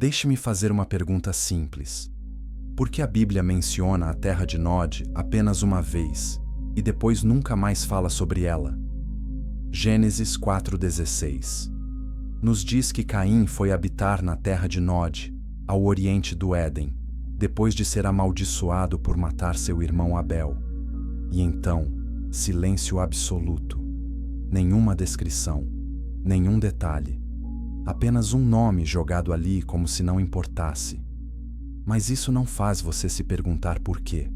Deixe-me fazer uma pergunta simples. Por que a Bíblia menciona a terra de Nod apenas uma vez e depois nunca mais fala sobre ela? Gênesis 4:16 nos diz que Caim foi habitar na terra de Nod, ao oriente do Éden, depois de ser amaldiçoado por matar seu irmão Abel. E então, silêncio absoluto. Nenhuma descrição, nenhum detalhe. Apenas um nome jogado ali como se não importasse. Mas isso não faz você se perguntar por quê.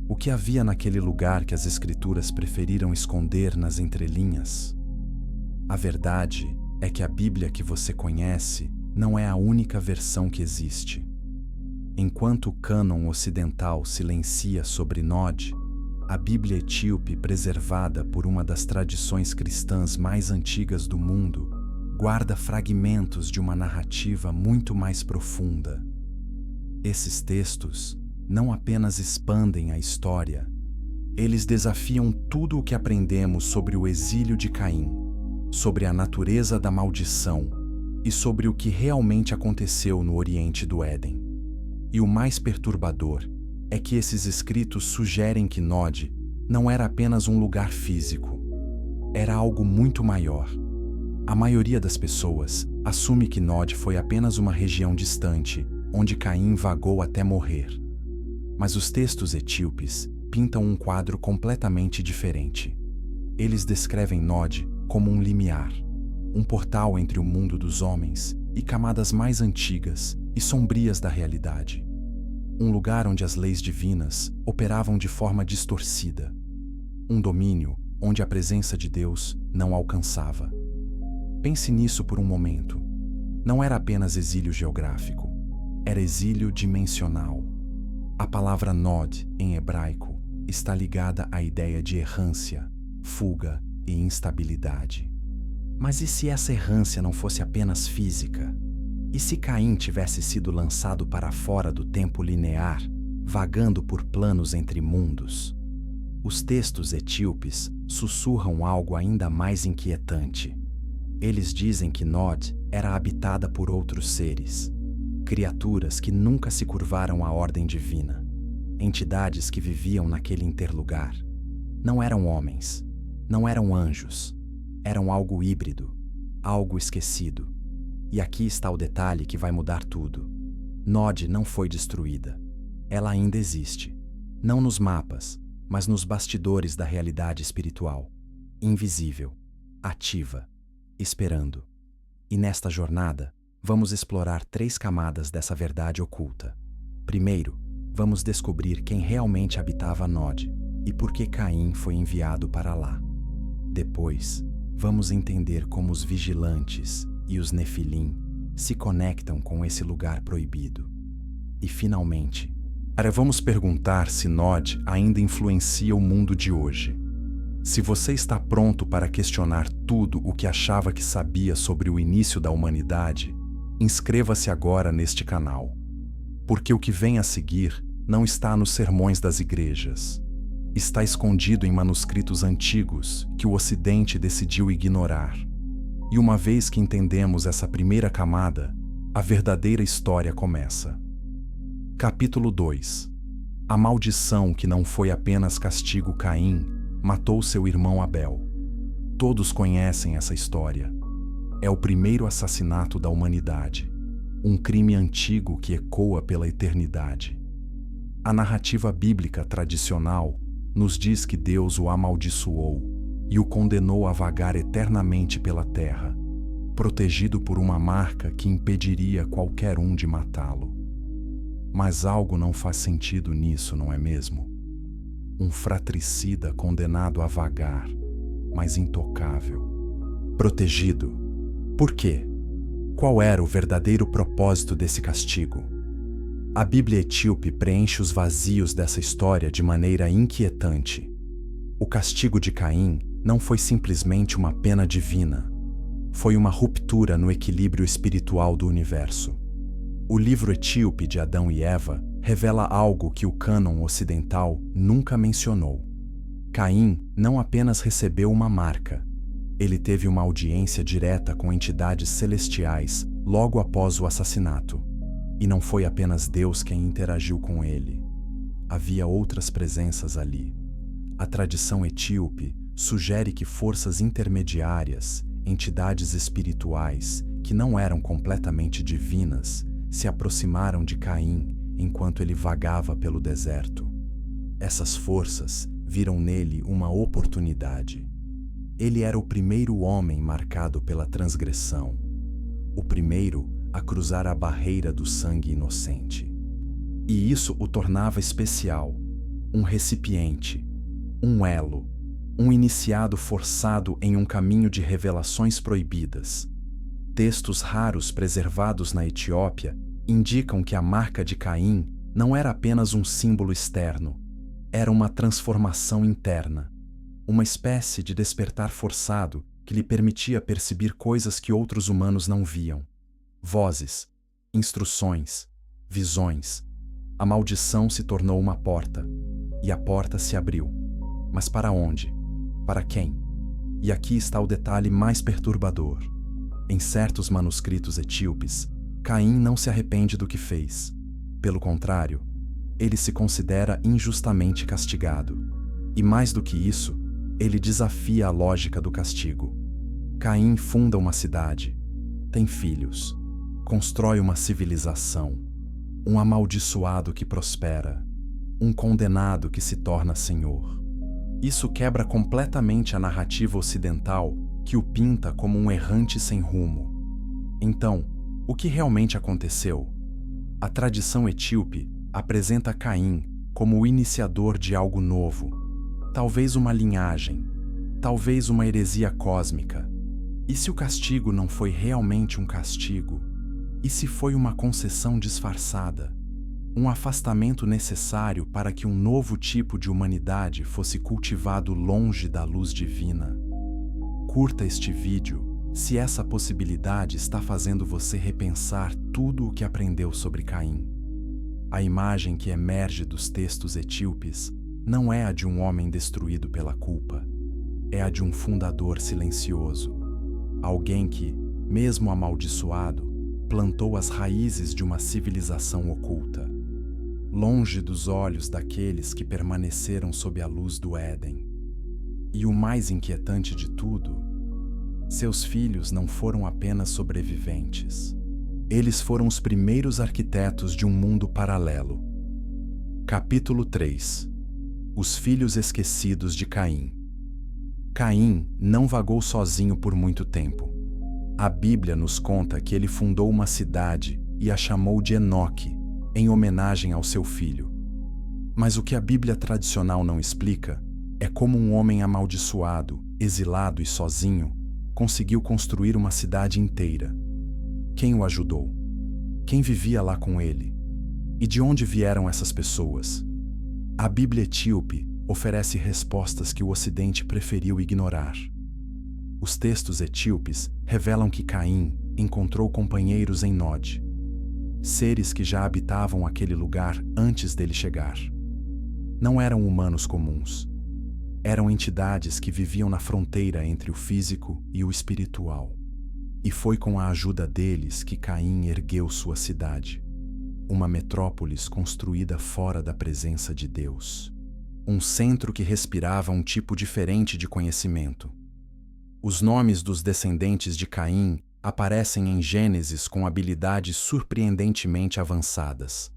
O que havia naquele lugar que as Escrituras preferiram esconder nas entrelinhas? A verdade é que a Bíblia que você conhece não é a única versão que existe. Enquanto o cânon ocidental silencia sobre Nod, a Bíblia etíope, preservada por uma das tradições cristãs mais antigas do mundo, guarda fragmentos de uma narrativa muito mais profunda. Esses textos não apenas expandem a história, eles desafiam tudo o que aprendemos sobre o exílio de Caim, sobre a natureza da maldição e sobre o que realmente aconteceu no Oriente do Éden. E o mais perturbador é que esses escritos sugerem que Nod não era apenas um lugar físico, era algo muito maior. A maioria das pessoas assume que Nod foi apenas uma região distante, onde Caim vagou até morrer. Mas os textos etíopes pintam um quadro completamente diferente. Eles descrevem Nod como um limiar, um portal entre o mundo dos homens e camadas mais antigas e sombrias da realidade. Um lugar onde as leis divinas operavam de forma distorcida. Um domínio onde a presença de Deus não alcançava. Pense nisso por um momento. Não era apenas exílio geográfico, era exílio dimensional. A palavra Nod, em hebraico, está ligada à ideia de errância, fuga e instabilidade. Mas e se essa errância não fosse apenas física? E se Caim tivesse sido lançado para fora do tempo linear, vagando por planos entre mundos? Os textos etíopes sussurram algo ainda mais inquietante. Eles dizem que Nod era habitada por outros seres, criaturas que nunca se curvaram à ordem divina, entidades que viviam naquele interlugar. Não eram homens, não eram anjos, eram algo híbrido, algo esquecido. E aqui está o detalhe que vai mudar tudo. Nod não foi destruída. Ela ainda existe. Não nos mapas, mas nos bastidores da realidade espiritual. Invisível, ativa, esperando. E nesta jornada, vamos explorar 3 camadas dessa verdade oculta. Primeiro, vamos descobrir quem realmente habitava Nod e por que Caim foi enviado para lá. Depois, vamos entender como os vigilantes e os Nefilim se conectam com esse lugar proibido. E, finalmente, vamos perguntar se Nod ainda influencia o mundo de hoje. Se você está pronto para questionar tudo o que achava que sabia sobre o início da humanidade, inscreva-se agora neste canal. Porque o que vem a seguir não está nos sermões das igrejas. Está escondido em manuscritos antigos que o Ocidente decidiu ignorar. E uma vez que entendemos essa primeira camada, a verdadeira história começa. Capítulo 2. A maldição que não foi apenas castigo Caim, matou seu irmão Abel. Todos conhecem essa história. É o primeiro assassinato da humanidade, um crime antigo que ecoa pela eternidade. A narrativa bíblica tradicional nos diz que Deus o amaldiçoou e o condenou a vagar eternamente pela terra, protegido por uma marca que impediria qualquer um de matá-lo. Mas algo não faz sentido nisso, não é mesmo? Um fratricida condenado a vagar, mas intocável. Protegido. Por quê? Qual era o verdadeiro propósito desse castigo? A Bíblia etíope preenche os vazios dessa história de maneira inquietante. O castigo de Caim não foi simplesmente uma pena divina. Foi uma ruptura no equilíbrio espiritual do universo. O livro etíope de Adão e Eva revela algo que o cânon ocidental nunca mencionou. Caim não apenas recebeu uma marca, ele teve uma audiência direta com entidades celestiais logo após o assassinato. E não foi apenas Deus quem interagiu com ele. Havia outras presenças ali. A tradição etíope sugere que forças intermediárias, entidades espirituais que não eram completamente divinas, se aproximaram de Caim enquanto ele vagava pelo deserto. Essas forças viram nele uma oportunidade. Ele era o primeiro homem marcado pela transgressão, o primeiro a cruzar a barreira do sangue inocente. E isso o tornava especial, um recipiente, um elo, um iniciado forçado em um caminho de revelações proibidas. Textos raros preservados na Etiópia indicam que a marca de Caim não era apenas um símbolo externo, era uma transformação interna, uma espécie de despertar forçado que lhe permitia perceber coisas que outros humanos não viam. Vozes, instruções, visões. A maldição se tornou uma porta, e a porta se abriu. Mas para onde? Para quem? E aqui está o detalhe mais perturbador. Em certos manuscritos etíopes, Caim não se arrepende do que fez. Pelo contrário, ele se considera injustamente castigado. E mais do que isso, ele desafia a lógica do castigo. Caim funda uma cidade, tem filhos, constrói uma civilização, um amaldiçoado que prospera, um condenado que se torna senhor. Isso quebra completamente a narrativa ocidental que o pinta como um errante sem rumo. Então, o que realmente aconteceu? A tradição etíope apresenta Caim como o iniciador de algo novo, talvez uma linhagem, talvez uma heresia cósmica. E se o castigo não foi realmente um castigo? E se foi uma concessão disfarçada? Um afastamento necessário para que um novo tipo de humanidade fosse cultivado longe da luz divina? Curta este vídeo se essa possibilidade está fazendo você repensar tudo o que aprendeu sobre Caim. A imagem que emerge dos textos etíopes não é a de um homem destruído pela culpa, é a de um fundador silencioso, alguém que, mesmo amaldiçoado, plantou as raízes de uma civilização oculta, longe dos olhos daqueles que permaneceram sob a luz do Éden. E o mais inquietante de tudo, seus filhos não foram apenas sobreviventes. Eles foram os primeiros arquitetos de um mundo paralelo. Capítulo 3. Os filhos esquecidos de Caim. Caim não vagou sozinho por muito tempo. A Bíblia nos conta que ele fundou uma cidade e a chamou de Enoque, em homenagem ao seu filho. Mas o que a Bíblia tradicional não explica é como um homem amaldiçoado, exilado e sozinho conseguiu construir uma cidade inteira. Quem o ajudou? Quem vivia lá com ele? E de onde vieram essas pessoas? A Bíblia etíope oferece respostas que o Ocidente preferiu ignorar. Os textos etíopes revelam que Caim encontrou companheiros em Nod, seres que já habitavam aquele lugar antes dele chegar. Não eram humanos comuns. Eram entidades que viviam na fronteira entre o físico e o espiritual. E foi com a ajuda deles que Caim ergueu sua cidade, uma metrópolis construída fora da presença de Deus. Um centro que respirava um tipo diferente de conhecimento. Os nomes dos descendentes de Caim aparecem em Gênesis com habilidades surpreendentemente avançadas.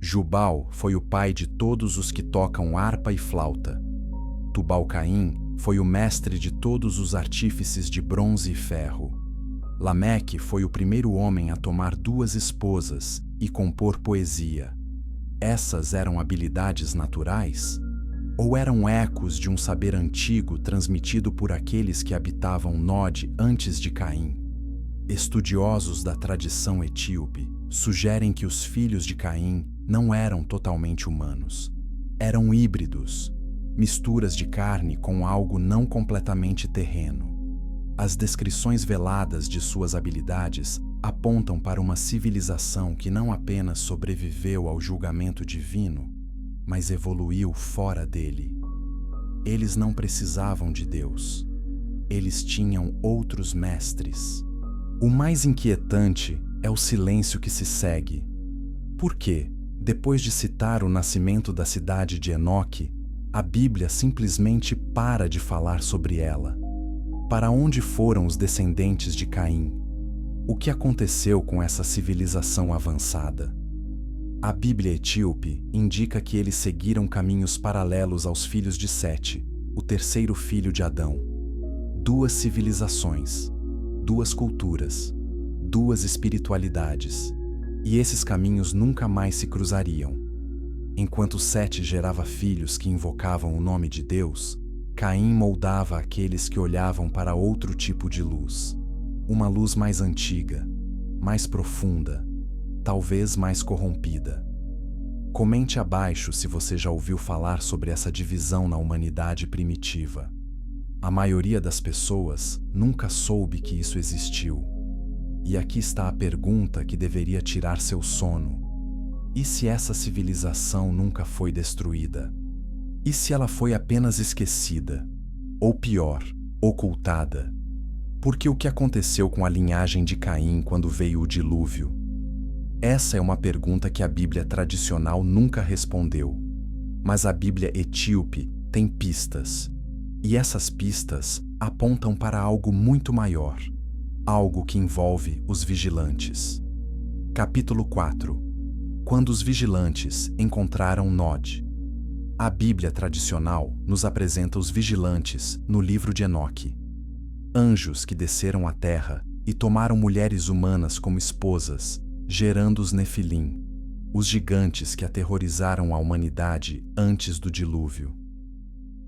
Jubal foi o pai de todos os que tocam harpa e flauta. Tubal-Caim foi o mestre de todos os artífices de bronze e ferro. Lameque foi o primeiro homem a tomar 2 esposas e compor poesia. Essas eram habilidades naturais? Ou eram ecos de um saber antigo transmitido por aqueles que habitavam Nod antes de Caim? Estudiosos da tradição etíope sugerem que os filhos de Caim não eram totalmente humanos. Eram híbridos, misturas de carne com algo não completamente terreno. As descrições veladas de suas habilidades apontam para uma civilização que não apenas sobreviveu ao julgamento divino, mas evoluiu fora dele. Eles não precisavam de Deus. Eles tinham outros mestres. O mais inquietante é o silêncio que se segue. Por quê? Depois de citar o nascimento da cidade de Enoque, a Bíblia simplesmente para de falar sobre ela. Para onde foram os descendentes de Caim? O que aconteceu com essa civilização avançada? A Bíblia etíope indica que eles seguiram caminhos paralelos aos filhos de Sete, o terceiro filho de Adão. Duas civilizações, duas culturas, duas espiritualidades, e esses caminhos nunca mais se cruzariam. Enquanto Sete gerava filhos que invocavam o nome de Deus, Caim moldava aqueles que olhavam para outro tipo de luz. Uma luz mais antiga, mais profunda, talvez mais corrompida. Comente abaixo se você já ouviu falar sobre essa divisão na humanidade primitiva. A maioria das pessoas nunca soube que isso existiu. E aqui está a pergunta que deveria tirar seu sono. E se essa civilização nunca foi destruída? E se ela foi apenas esquecida? Ou pior, ocultada? Porque o que aconteceu com a linhagem de Caim quando veio o dilúvio? Essa é uma pergunta que a Bíblia tradicional nunca respondeu. Mas a Bíblia etíope tem pistas. E essas pistas apontam para algo muito maior. Algo que envolve os vigilantes. Capítulo 4. Quando os vigilantes encontraram Nod. A Bíblia tradicional nos apresenta os vigilantes no livro de Enoque. Anjos que desceram à terra e tomaram mulheres humanas como esposas, gerando os Nefilim, os gigantes que aterrorizaram a humanidade antes do dilúvio.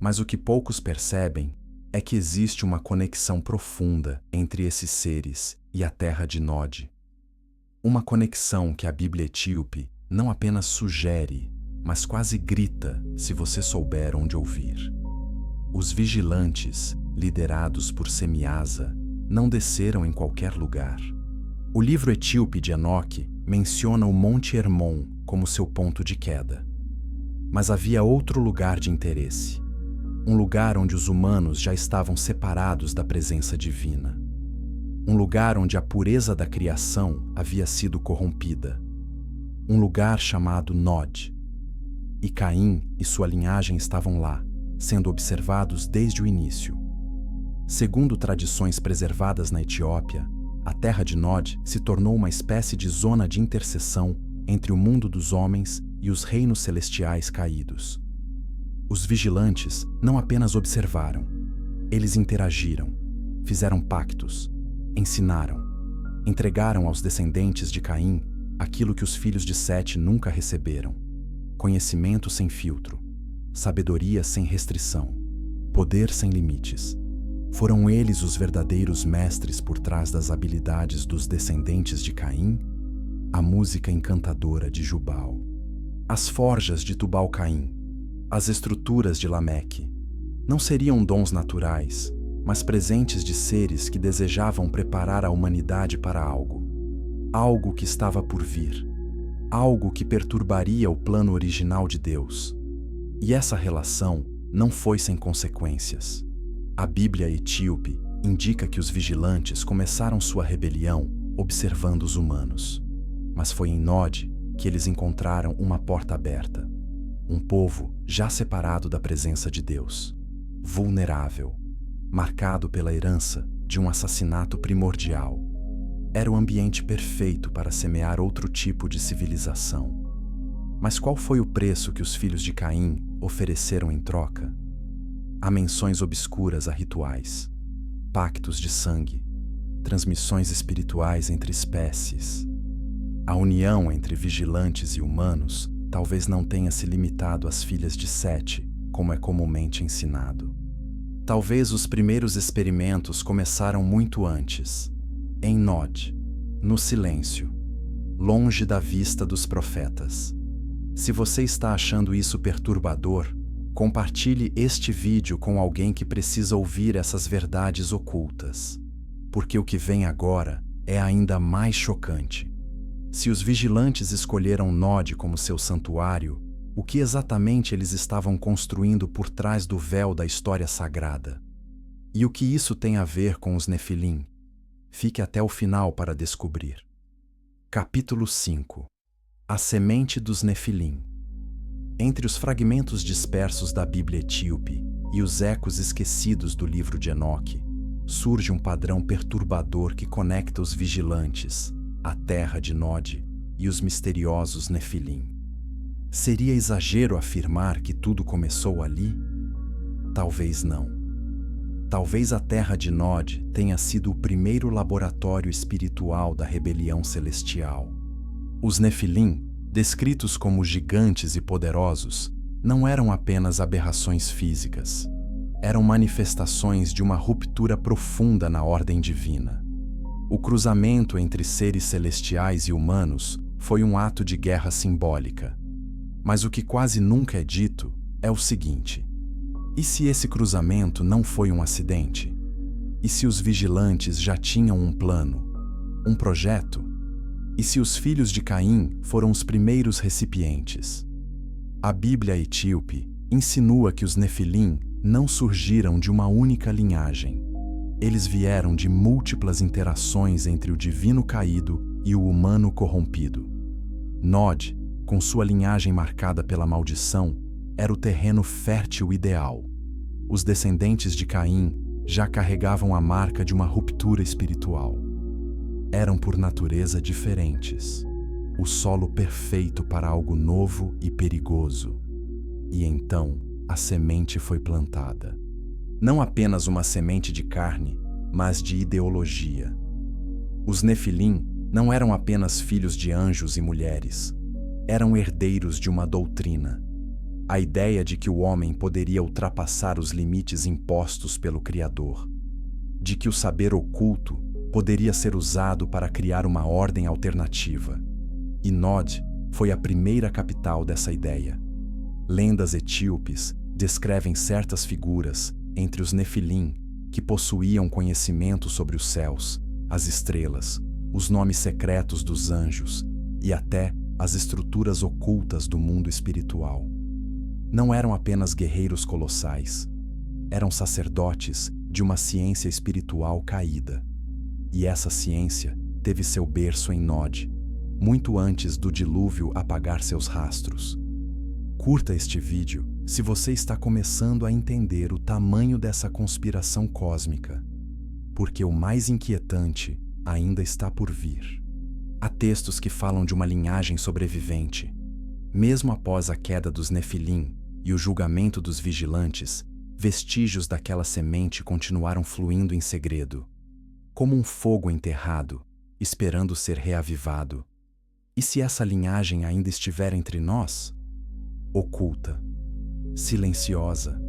Mas o que poucos percebem é que existe uma conexão profunda entre esses seres e a terra de Nod. Uma conexão que a Bíblia etíope não apenas sugere, mas quase grita se você souber onde ouvir. Os vigilantes, liderados por Semiasa, não desceram em qualquer lugar. O livro etíope de Enoque menciona o Monte Hermon como seu ponto de queda. Mas havia outro lugar de interesse. Um lugar onde os humanos já estavam separados da presença divina. Um lugar onde a pureza da criação havia sido corrompida. Um lugar chamado Nod. E Caim e sua linhagem estavam lá, sendo observados desde o início. Segundo tradições preservadas na Etiópia, a terra de Nod se tornou uma espécie de zona de interseção entre o mundo dos homens e os reinos celestiais caídos. Os vigilantes não apenas observaram, eles interagiram, fizeram pactos, ensinaram, entregaram aos descendentes de Caim aquilo que os filhos de Sete nunca receberam: conhecimento sem filtro, sabedoria sem restrição, poder sem limites. Foram eles os verdadeiros mestres por trás das habilidades dos descendentes de Caim, a música encantadora de Jubal, as forjas de Tubal-Caim, as estruturas de Lameque. Não seriam dons naturais, mas presentes de seres que desejavam preparar a humanidade para algo. Algo que estava por vir. Algo que perturbaria o plano original de Deus. E essa relação não foi sem consequências. A Bíblia etíope indica que os vigilantes começaram sua rebelião observando os humanos. Mas foi em Nod que eles encontraram uma porta aberta. Um povo já separado da presença de Deus. Vulnerável. Marcado pela herança de um assassinato primordial. Era o ambiente perfeito para semear outro tipo de civilização. Mas qual foi o preço que os filhos de Caim ofereceram em troca? Há menções obscuras a rituais, pactos de sangue, transmissões espirituais entre espécies. A união entre vigilantes e humanos talvez não tenha se limitado às filhas de Sete, como é comumente ensinado. Talvez os primeiros experimentos começaram muito antes, em Nod, no silêncio, longe da vista dos profetas. Se você está achando isso perturbador, compartilhe este vídeo com alguém que precisa ouvir essas verdades ocultas, porque o que vem agora é ainda mais chocante. Se os vigilantes escolheram Nod como seu santuário, o que exatamente eles estavam construindo por trás do véu da história sagrada? E o que isso tem a ver com os Nefilim? Fique até o final para descobrir. Capítulo 5. A semente dos Nefilim. Entre os fragmentos dispersos da Bíblia etíope e os ecos esquecidos do livro de Enoque, surge um padrão perturbador que conecta os vigilantes, a terra de Nod e os misteriosos Nefilim. Seria exagero afirmar que tudo começou ali? Talvez não. Talvez a terra de Nod tenha sido o primeiro laboratório espiritual da rebelião celestial. Os Nefilim, descritos como gigantes e poderosos, não eram apenas aberrações físicas. Eram manifestações de uma ruptura profunda na ordem divina. O cruzamento entre seres celestiais e humanos foi um ato de guerra simbólica. Mas o que quase nunca é dito é o seguinte: e se esse cruzamento não foi um acidente? E se os vigilantes já tinham um plano, um projeto? E se os filhos de Caim foram os primeiros recipientes? A Bíblia etíope insinua que os Nefilim não surgiram de uma única linhagem. Eles vieram de múltiplas interações entre o divino caído e o humano corrompido. Nod, com sua linhagem marcada pela maldição, era o terreno fértil ideal. Os descendentes de Caim já carregavam a marca de uma ruptura espiritual. Eram por natureza diferentes, o solo perfeito para algo novo e perigoso. E então a semente foi plantada. Não apenas uma semente de carne, mas de ideologia. Os Nefilim não eram apenas filhos de anjos e mulheres. Eram herdeiros de uma doutrina. A ideia de que o homem poderia ultrapassar os limites impostos pelo Criador. De que o saber oculto poderia ser usado para criar uma ordem alternativa. E Nod foi a primeira capital dessa ideia. Lendas etíopes descrevem certas figuras entre os Nefilim que possuíam conhecimento sobre os céus, as estrelas, os nomes secretos dos anjos e até as estruturas ocultas do mundo espiritual. Não eram apenas guerreiros colossais, eram sacerdotes de uma ciência espiritual caída. E essa ciência teve seu berço em Nod, muito antes do dilúvio apagar seus rastros. Curta este vídeo se você está começando a entender o tamanho dessa conspiração cósmica, porque o mais inquietante ainda está por vir. Há textos que falam de uma linhagem sobrevivente. Mesmo após a queda dos Nefilim e o julgamento dos vigilantes, vestígios daquela semente continuaram fluindo em segredo, como um fogo enterrado, esperando ser reavivado. E se essa linhagem ainda estiver entre nós? Oculta, silenciosa,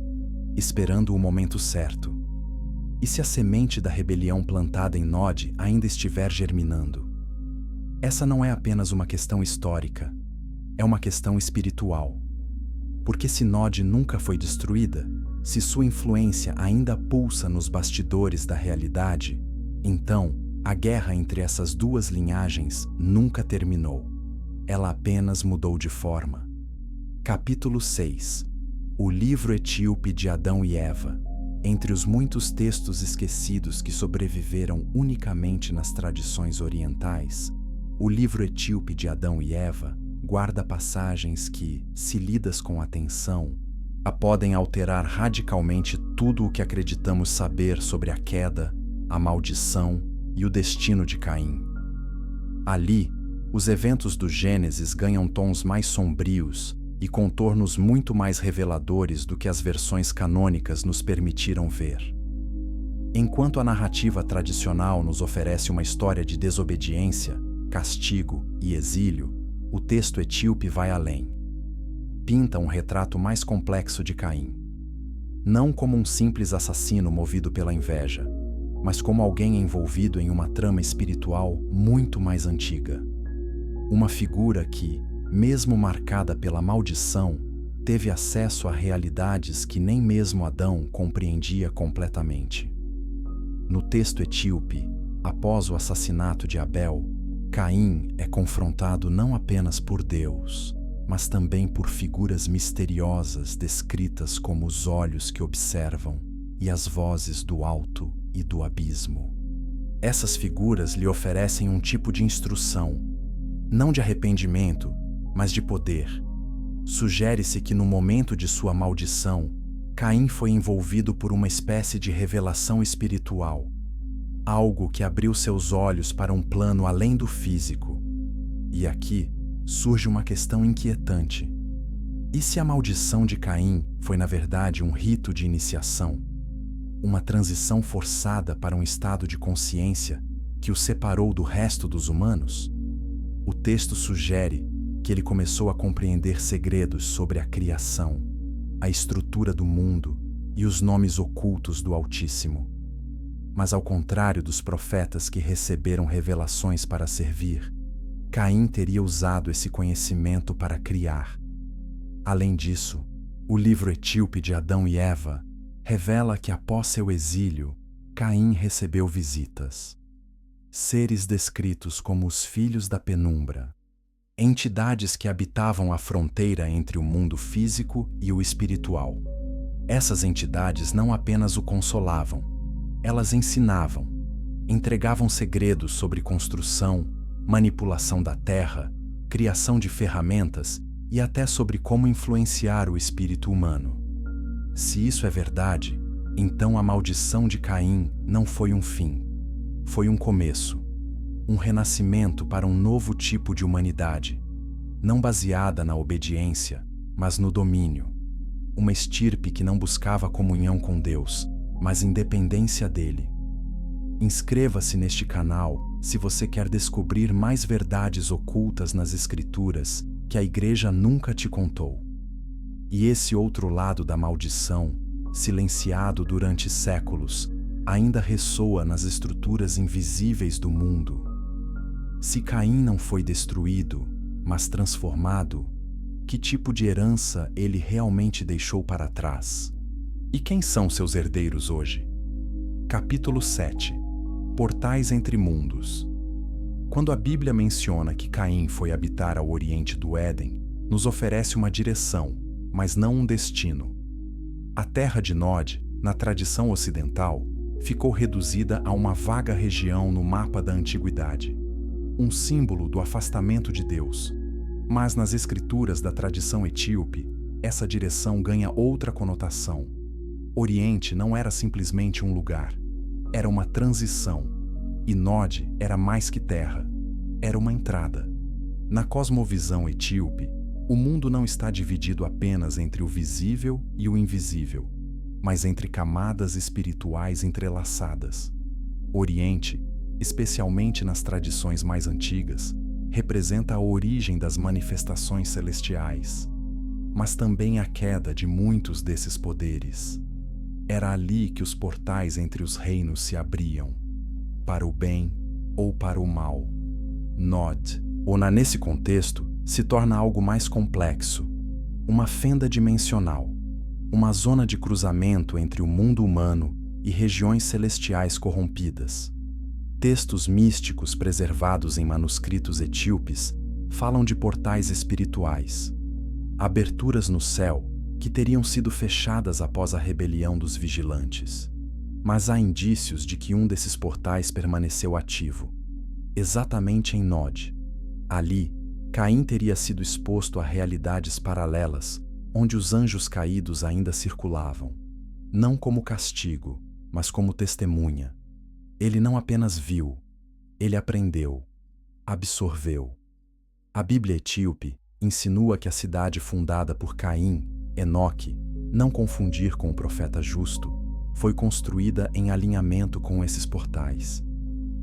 esperando o momento certo. E se a semente da rebelião plantada em Nod ainda estiver germinando? Essa não é apenas uma questão histórica, é uma questão espiritual. Porque se Nod nunca foi destruída, se sua influência ainda pulsa nos bastidores da realidade, então a guerra entre essas duas linhagens nunca terminou. Ela apenas mudou de forma. Capítulo 6. O livro etíope de Adão e Eva. Entre os muitos textos esquecidos que sobreviveram unicamente nas tradições orientais, o livro etíope de Adão e Eva guarda passagens que, se lidas com atenção, podem alterar radicalmente tudo o que acreditamos saber sobre a queda, a maldição e o destino de Caim. Ali, os eventos do Gênesis ganham tons mais sombrios e contornos muito mais reveladores do que as versões canônicas nos permitiram ver. Enquanto a narrativa tradicional nos oferece uma história de desobediência, castigo e exílio, o texto etíope vai além. Pinta um retrato mais complexo de Caim. Não como um simples assassino movido pela inveja, mas como alguém envolvido em uma trama espiritual muito mais antiga. Uma figura que, mesmo marcada pela maldição, teve acesso a realidades que nem mesmo Adão compreendia completamente. No texto etíope, após o assassinato de Abel, Caim é confrontado não apenas por Deus, mas também por figuras misteriosas descritas como os olhos que observam e as vozes do alto e do abismo. Essas figuras lhe oferecem um tipo de instrução, não de arrependimento, mas de poder. Sugere-se que no momento de sua maldição, Caim foi envolvido por uma espécie de revelação espiritual, algo que abriu seus olhos para um plano além do físico. E aqui surge uma questão inquietante. E se a maldição de Caim foi, na verdade, um rito de iniciação? Uma transição forçada para um estado de consciência que o separou do resto dos humanos? O texto sugere que ele começou a compreender segredos sobre a criação, a estrutura do mundo e os nomes ocultos do Altíssimo. Mas ao contrário dos profetas que receberam revelações para servir, Caim teria usado esse conhecimento para criar. Além disso, o livro etíope de Adão e Eva revela que após seu exílio, Caim recebeu visitas. Seres descritos como os filhos da penumbra, entidades que habitavam a fronteira entre o mundo físico e o espiritual. Essas entidades não apenas o consolavam, elas ensinavam, entregavam segredos sobre construção, manipulação da terra, criação de ferramentas e até sobre como influenciar o espírito humano. Se isso é verdade, então a maldição de Caim não foi um fim, foi um começo, um renascimento para um novo tipo de humanidade, não baseada na obediência, mas no domínio. Uma estirpe que não buscava comunhão com Deus, mas independência dele. Inscreva-se neste canal se você quer descobrir mais verdades ocultas nas Escrituras que a Igreja nunca te contou. E esse outro lado da maldição, silenciado durante séculos, ainda ressoa nas estruturas invisíveis do mundo. Se Caim não foi destruído, mas transformado, que tipo de herança ele realmente deixou para trás? E quem são seus herdeiros hoje? Capítulo 7. Portais entre mundos. Quando a Bíblia menciona que Caim foi habitar ao oriente do Éden, nos oferece uma direção, mas não um destino. A terra de Nod, na tradição ocidental, ficou reduzida a uma vaga região no mapa da antiguidade, um símbolo do afastamento de Deus. Mas nas escrituras da tradição etíope, essa direção ganha outra conotação. Oriente não era simplesmente um lugar, era uma transição. E Nod era mais que terra, era uma entrada. Na cosmovisão etíope, o mundo não está dividido apenas entre o visível e o invisível, mas entre camadas espirituais entrelaçadas. Oriente, especialmente nas tradições mais antigas, representa a origem das manifestações celestiais, mas também a queda de muitos desses poderes. Era ali que os portais entre os reinos se abriam, para o bem ou para o mal. Nod, nesse contexto, se torna algo mais complexo, uma fenda dimensional, uma zona de cruzamento entre o mundo humano e regiões celestiais corrompidas. Textos místicos preservados em manuscritos etíopes falam de portais espirituais, aberturas no céu que teriam sido fechadas após a rebelião dos vigilantes. Mas há indícios de que um desses portais permaneceu ativo, exatamente em Nod. Ali, Caim teria sido exposto a realidades paralelas, onde os anjos caídos ainda circulavam, não como castigo, mas como testemunha. Ele não apenas viu, ele aprendeu, absorveu. A Bíblia etíope insinua que a cidade fundada por Caim, Enoque, não confundir com o profeta justo, foi construída em alinhamento com esses portais.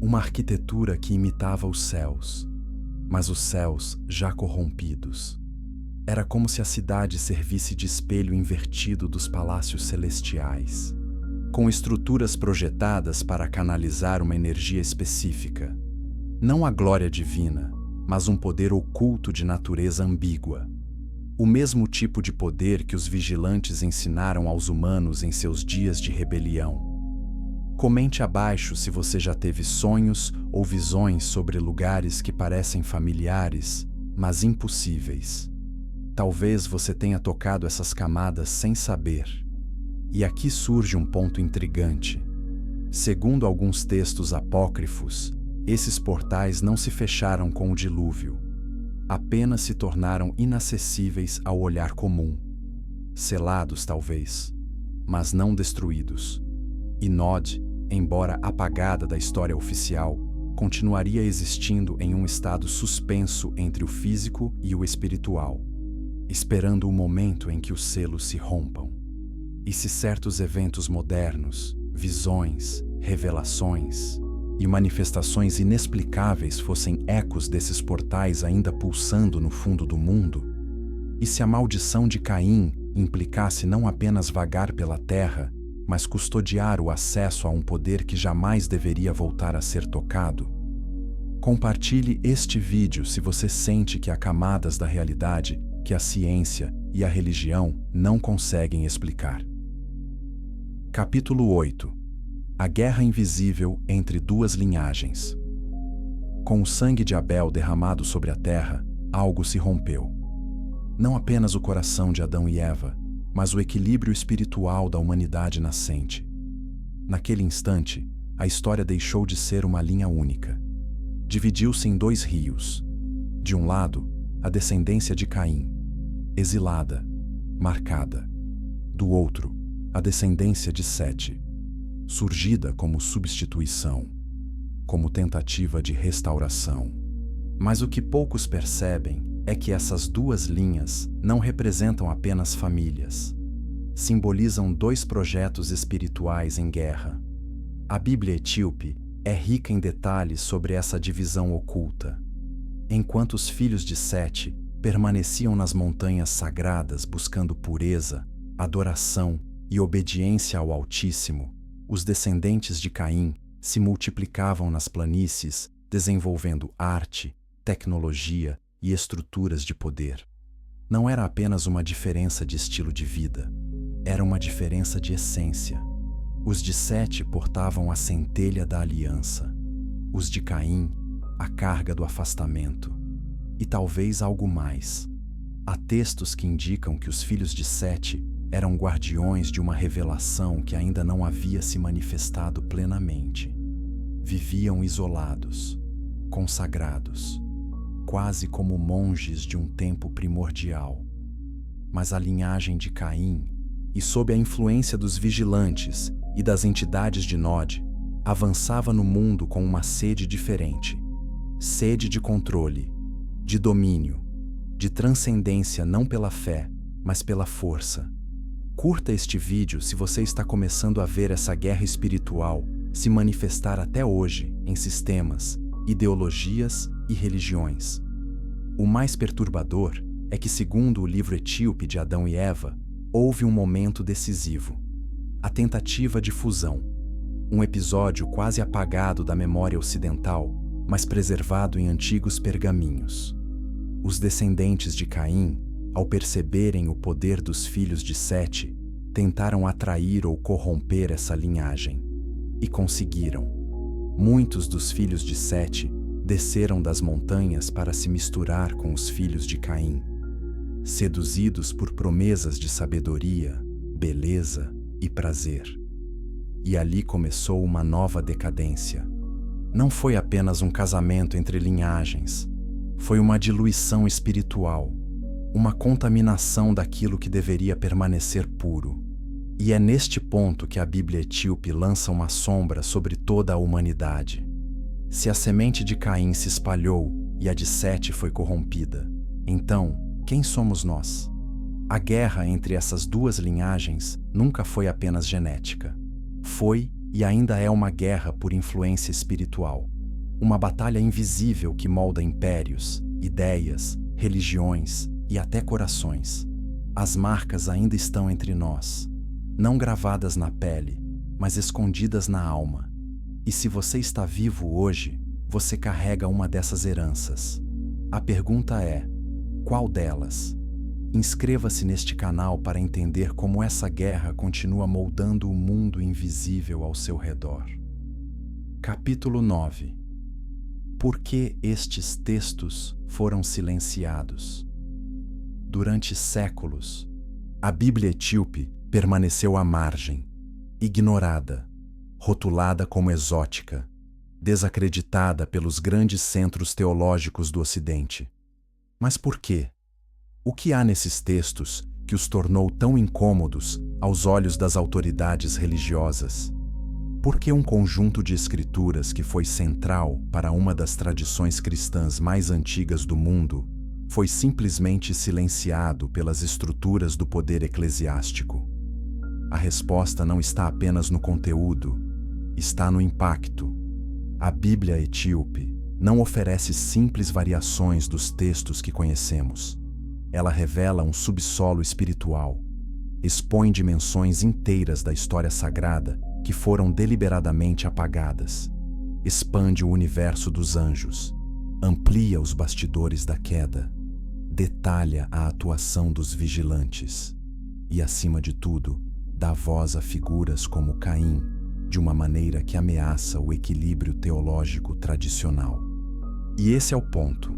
Uma arquitetura que imitava os céus, mas os céus já corrompidos. Era como se a cidade servisse de espelho invertido dos palácios celestiais, com estruturas projetadas para canalizar uma energia específica. Não a glória divina, mas um poder oculto de natureza ambígua. O mesmo tipo de poder que os vigilantes ensinaram aos humanos em seus dias de rebelião. Comente abaixo se você já teve sonhos ou visões sobre lugares que parecem familiares, mas impossíveis. Talvez você tenha tocado essas camadas sem saber. E aqui surge um ponto intrigante. Segundo alguns textos apócrifos, esses portais não se fecharam com o dilúvio. apenas se tornaram inacessíveis ao olhar comum. Selados, talvez, mas não destruídos. E Nod, embora apagada da história oficial, continuaria existindo em um estado suspenso entre o físico e o espiritual, esperando o momento em que os selos se rompam. E se certos eventos modernos, visões, revelações e manifestações inexplicáveis fossem ecos desses portais ainda pulsando no fundo do mundo? E se a maldição de Caim implicasse não apenas vagar pela terra, mas custodiar o acesso a um poder que jamais deveria voltar a ser tocado? Compartilhe este vídeo se você sente que há camadas da realidade que a ciência e a religião não conseguem explicar. Capítulo 8. A guerra invisível entre duas linhagens. Com o sangue de Abel derramado sobre a terra, algo se rompeu. Não apenas o coração de Adão e Eva, mas o equilíbrio espiritual da humanidade nascente. Naquele instante, a história deixou de ser uma linha única. Dividiu-se em dois rios. De um lado, a descendência de Caim, exilada, marcada. Do outro, a descendência de Sete, surgida como substituição, como tentativa de restauração. Mas o que poucos percebem é que essas duas linhas não representam apenas famílias. Simbolizam dois projetos espirituais em guerra. A Bíblia etíope é rica em detalhes sobre essa divisão oculta. Enquanto os filhos de Sete permaneciam nas montanhas sagradas buscando pureza, adoração e obediência ao Altíssimo, os descendentes de Caim se multiplicavam nas planícies, desenvolvendo arte, tecnologia e estruturas de poder. Não era apenas uma diferença de estilo de vida, era uma diferença de essência. Os de Sete portavam a centelha da aliança, os de Caim, a carga do afastamento, e talvez algo mais. Há textos que indicam que os filhos de Sete eram guardiões de uma revelação que ainda não havia se manifestado plenamente. Viviam isolados, consagrados, quase como monges de um tempo primordial. Mas a linhagem de Caim, e sob a influência dos vigilantes e das entidades de Nod, avançava no mundo com uma sede diferente. Sede de controle, de domínio, de transcendência não pela fé, mas pela força. Curta este vídeo se você está começando a ver essa guerra espiritual se manifestar até hoje em sistemas, ideologias e religiões. O mais perturbador é que, segundo o livro etíope de Adão e Eva, houve um momento decisivo: a tentativa de fusão. Um episódio quase apagado da memória ocidental, mas preservado em antigos pergaminhos. Os descendentes de Caim, ao perceberem o poder dos filhos de Sete, tentaram atrair ou corromper essa linhagem. E conseguiram. Muitos dos filhos de Sete desceram das montanhas para se misturar com os filhos de Caim, seduzidos por promessas de sabedoria, beleza e prazer. E ali começou uma nova decadência. Não foi apenas um casamento entre linhagens, foi uma diluição espiritual, uma contaminação daquilo que deveria permanecer puro. E é neste ponto que a Bíblia etíope lança uma sombra sobre toda a humanidade. Se a semente de Caim se espalhou e a de Sete foi corrompida, então, quem somos nós? A guerra entre essas duas linhagens nunca foi apenas genética. Foi e ainda é uma guerra por influência espiritual. Uma batalha invisível que molda impérios, ideias, religiões e até corações. As marcas ainda estão entre nós, não gravadas na pele, mas escondidas na alma. E se você está vivo hoje, você carrega uma dessas heranças. A pergunta é: qual delas? Inscreva-se neste canal para entender como essa guerra continua moldando o mundo invisível ao seu redor. Capítulo 9. Por que estes textos foram silenciados? Durante séculos, a Bíblia etíope permaneceu à margem, ignorada, rotulada como exótica, desacreditada pelos grandes centros teológicos do Ocidente. Mas por quê? O que há nesses textos que os tornou tão incômodos aos olhos das autoridades religiosas? Por que um conjunto de escrituras que foi central para uma das tradições cristãs mais antigas do mundo foi simplesmente silenciado pelas estruturas do poder eclesiástico? A resposta não está apenas no conteúdo, está no impacto. A Bíblia etíope não oferece simples variações dos textos que conhecemos. Ela revela um subsolo espiritual, expõe dimensões inteiras da história sagrada que foram deliberadamente apagadas, expande o universo dos anjos, amplia os bastidores da queda, detalha a atuação dos vigilantes e, acima de tudo, dá voz a figuras como Caim, de uma maneira que ameaça o equilíbrio teológico tradicional. E esse é o ponto.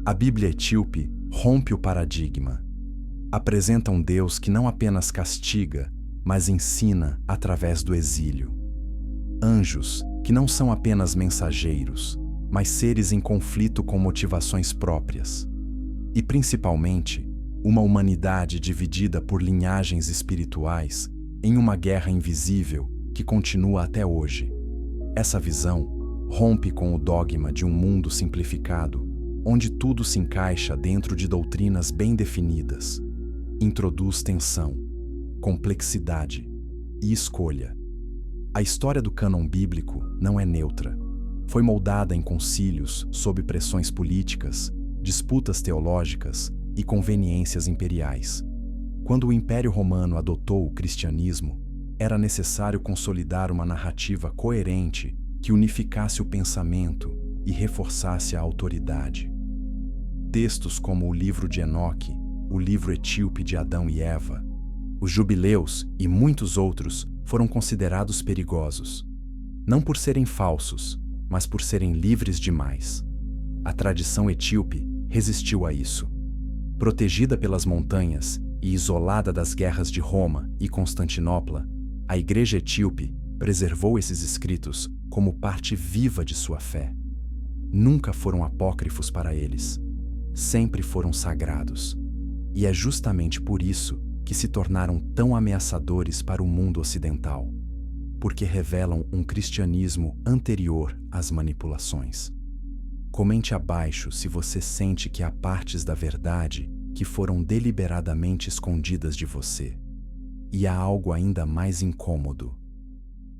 A Bíblia etíope rompe o paradigma. Apresenta um Deus que não apenas castiga, mas ensina através do exílio. Anjos que não são apenas mensageiros, mas seres em conflito com motivações próprias. E, principalmente, uma humanidade dividida por linhagens espirituais em uma guerra invisível que continua até hoje. Essa visão rompe com o dogma de um mundo simplificado, onde tudo se encaixa dentro de doutrinas bem definidas. Introduz tensão, complexidade e escolha. A história do cânon bíblico não é neutra. Foi moldada em concílios sob pressões políticas, disputas teológicas e conveniências imperiais. Quando o Império Romano adotou o cristianismo, era necessário consolidar uma narrativa coerente que unificasse o pensamento e reforçasse a autoridade. Textos como o livro de Enoque, o livro etíope de Adão e Eva, os Jubileus e muitos outros foram considerados perigosos, não por serem falsos, mas por serem livres demais. A tradição etíope resistiu a isso. Protegida pelas montanhas e isolada das guerras de Roma e Constantinopla, a Igreja etíope preservou esses escritos como parte viva de sua fé. Nunca foram apócrifos para eles, sempre foram sagrados. E é justamente por isso que se tornaram tão ameaçadores para o mundo ocidental, porque revelam um cristianismo anterior às manipulações. Comente abaixo se você sente que há partes da verdade que foram deliberadamente escondidas de você. E há algo ainda mais incômodo.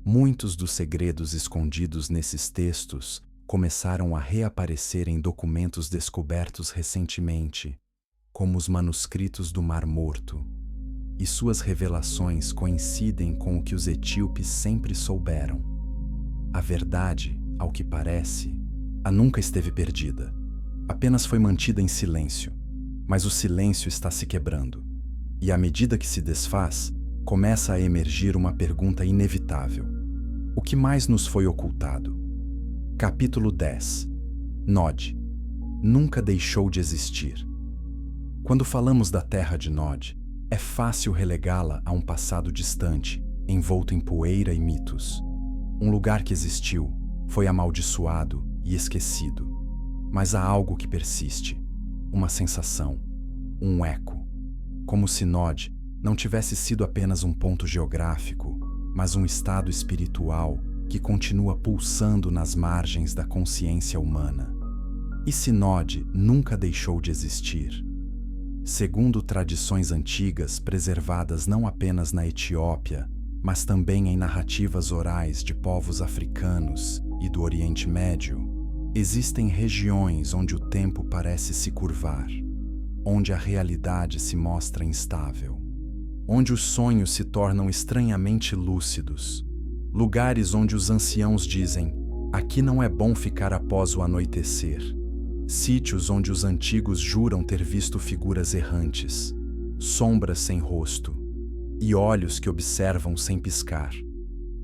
Muitos dos segredos escondidos nesses textos começaram a reaparecer em documentos descobertos recentemente, como os manuscritos do Mar Morto, e suas revelações coincidem com o que os etíopes sempre souberam. A verdade, ao que parece, nunca esteve perdida. Apenas foi mantida em silêncio. Mas o silêncio está se quebrando. E à medida que se desfaz, começa a emergir uma pergunta inevitável. O que mais nos foi ocultado? Capítulo 10. Nod. Nunca deixou de existir. Quando falamos da terra de Nod, é fácil relegá-la a um passado distante, envolto em poeira e mitos. Um lugar que existiu, foi amaldiçoado e esquecido. Mas há algo que persiste. Uma sensação, um eco. Como se Nod não tivesse sido apenas um ponto geográfico, mas um estado espiritual que continua pulsando nas margens da consciência humana. E se Nod nunca deixou de existir? Segundo tradições antigas preservadas não apenas na Etiópia, mas também em narrativas orais de povos africanos e do Oriente Médio, existem regiões onde o tempo parece se curvar, onde a realidade se mostra instável, onde os sonhos se tornam estranhamente lúcidos, lugares onde os anciãos dizem: aqui não é bom ficar após o anoitecer. Sítios onde os antigos juram ter visto figuras errantes, sombras sem rosto e olhos que observam sem piscar.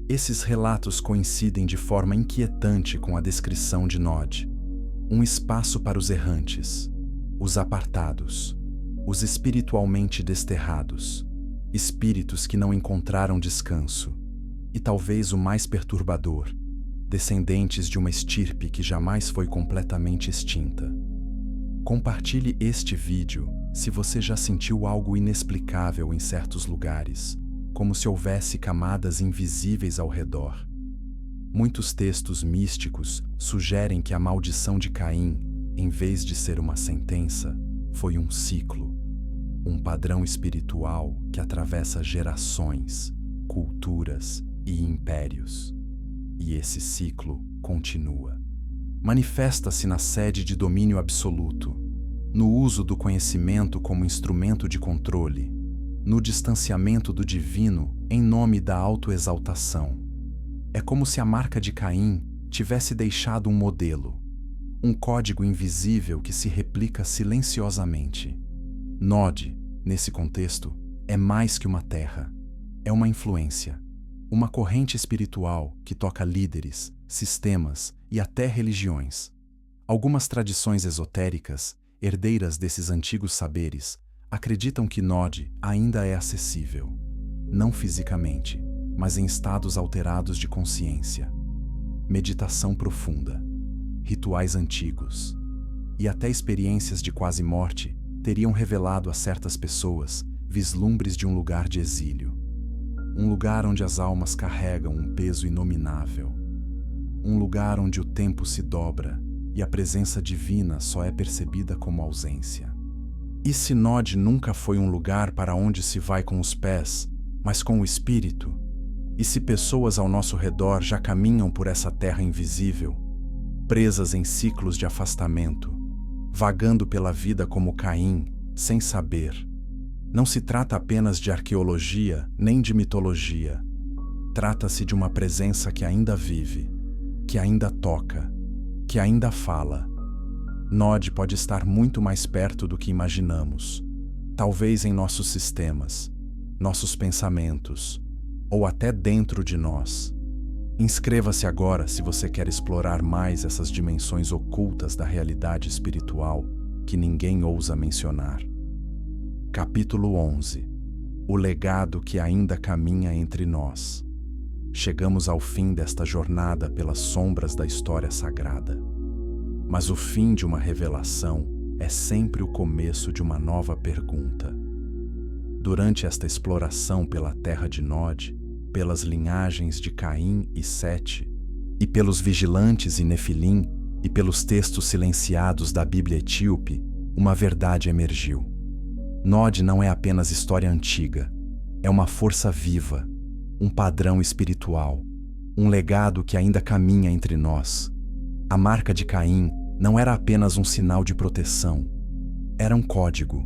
Esses relatos coincidem de forma inquietante com a descrição de Nod. Um espaço para os errantes, os apartados, os espiritualmente desterrados, espíritos que não encontraram descanso, e talvez o mais perturbador, descendentes de uma estirpe que jamais foi completamente extinta. Compartilhe este vídeo se você já sentiu algo inexplicável em certos lugares, como se houvesse camadas invisíveis ao redor. Muitos textos místicos sugerem que a maldição de Caim, em vez de ser uma sentença, foi um ciclo, um padrão espiritual que atravessa gerações, culturas e impérios. E esse ciclo continua. Manifesta-se na sede de domínio absoluto, no uso do conhecimento como instrumento de controle, no distanciamento do divino em nome da autoexaltação. É como se a marca de Caim tivesse deixado um modelo, um código invisível que se replica silenciosamente. Nod, nesse contexto, é mais que uma terra. É uma influência, uma corrente espiritual que toca líderes, sistemas e até religiões. Algumas tradições esotéricas, herdeiras desses antigos saberes, acreditam que Nod ainda é acessível, não fisicamente, mas em estados alterados de consciência. Meditação profunda, rituais antigos e até experiências de quase morte teriam revelado a certas pessoas vislumbres de um lugar de exílio. Um lugar onde as almas carregam um peso inominável. Um lugar onde o tempo se dobra e a presença divina só é percebida como ausência. E se Nod nunca foi um lugar para onde se vai com os pés, mas com o espírito? E se pessoas ao nosso redor já caminham por essa terra invisível, presas em ciclos de afastamento, vagando pela vida como Caim, sem saber? Não se trata apenas de arqueologia nem de mitologia. Trata-se de uma presença que ainda vive, que ainda toca, que ainda fala. Nod pode estar muito mais perto do que imaginamos, talvez em nossos sistemas, nossos pensamentos, ou até dentro de nós. Inscreva-se agora se você quer explorar mais essas dimensões ocultas da realidade espiritual que ninguém ousa mencionar. Capítulo 11. O legado que ainda caminha entre nós. Chegamos ao fim desta jornada pelas sombras da história sagrada. Mas o fim de uma revelação é sempre o começo de uma nova pergunta. Durante esta exploração pela terra de Nod, pelas linhagens de Caim e Sete, e pelos vigilantes e Nefilim, e pelos textos silenciados da Bíblia etíope, uma verdade emergiu. Nod não é apenas história antiga, é uma força viva, um padrão espiritual, um legado que ainda caminha entre nós. A marca de Caim não era apenas um sinal de proteção, era um código,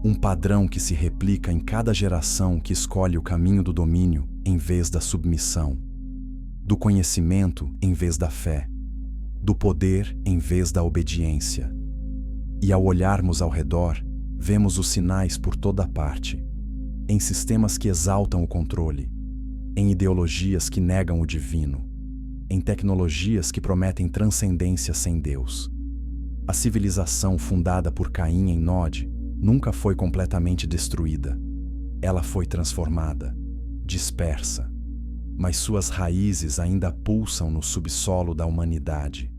um padrão que se replica em cada geração que escolhe o caminho do domínio em vez da submissão, do conhecimento em vez da fé, do poder em vez da obediência. E ao olharmos ao redor, vemos os sinais por toda parte, em sistemas que exaltam o controle, em ideologias que negam o divino, em tecnologias que prometem transcendência sem Deus. A civilização fundada por Caim em Nod nunca foi completamente destruída. Ela foi transformada, dispersa, mas suas raízes ainda pulsam no subsolo da humanidade.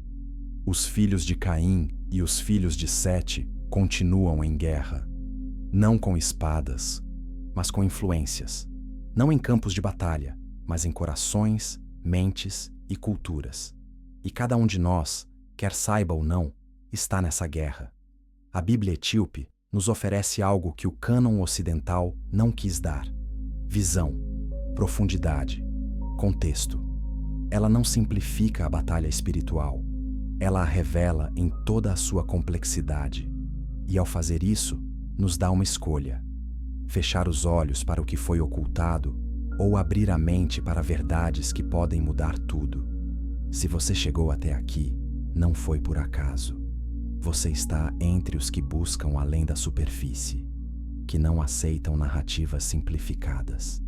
Os filhos de Caim e os filhos de Sete continuam em guerra, não com espadas, mas com influências, não em campos de batalha, mas em corações, mentes e culturas. E cada um de nós, quer saiba ou não, está nessa guerra. A Bíblia etíope nos oferece algo que o cânon ocidental não quis dar: visão, profundidade, contexto. Ela não simplifica a batalha espiritual, ela a revela em toda a sua complexidade. E ao fazer isso, nos dá uma escolha: fechar os olhos para o que foi ocultado ou abrir a mente para verdades que podem mudar tudo. Se você chegou até aqui, não foi por acaso. Você está entre os que buscam além da superfície, que não aceitam narrativas simplificadas,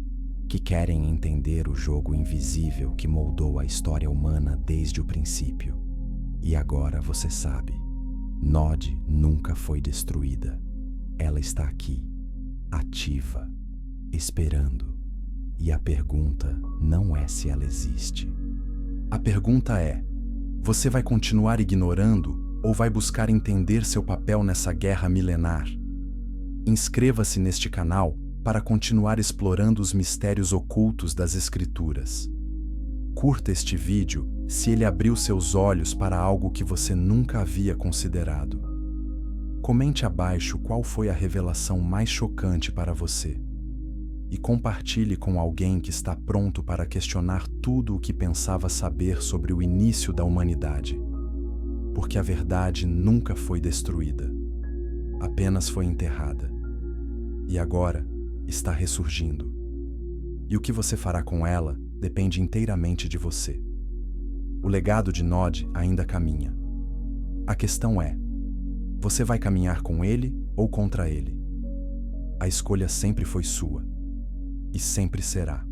que querem entender o jogo invisível que moldou a história humana desde o princípio. E agora você sabe, Nod nunca foi destruída. Ela está aqui, ativa, esperando. E a pergunta não é se ela existe. A pergunta é: você vai continuar ignorando ou vai buscar entender seu papel nessa guerra milenar? Inscreva-se neste canal para continuar explorando os mistérios ocultos das Escrituras. Curta este vídeo se ele abriu seus olhos para algo que você nunca havia considerado. Comente abaixo qual foi a revelação mais chocante para você. E compartilhe com alguém que está pronto para questionar tudo o que pensava saber sobre o início da humanidade. Porque a verdade nunca foi destruída, apenas foi enterrada. E agora está ressurgindo. E o que você fará com ela depende inteiramente de você. O legado de Nod ainda caminha. A questão é: você vai caminhar com ele ou contra ele? A escolha sempre foi sua. E sempre será.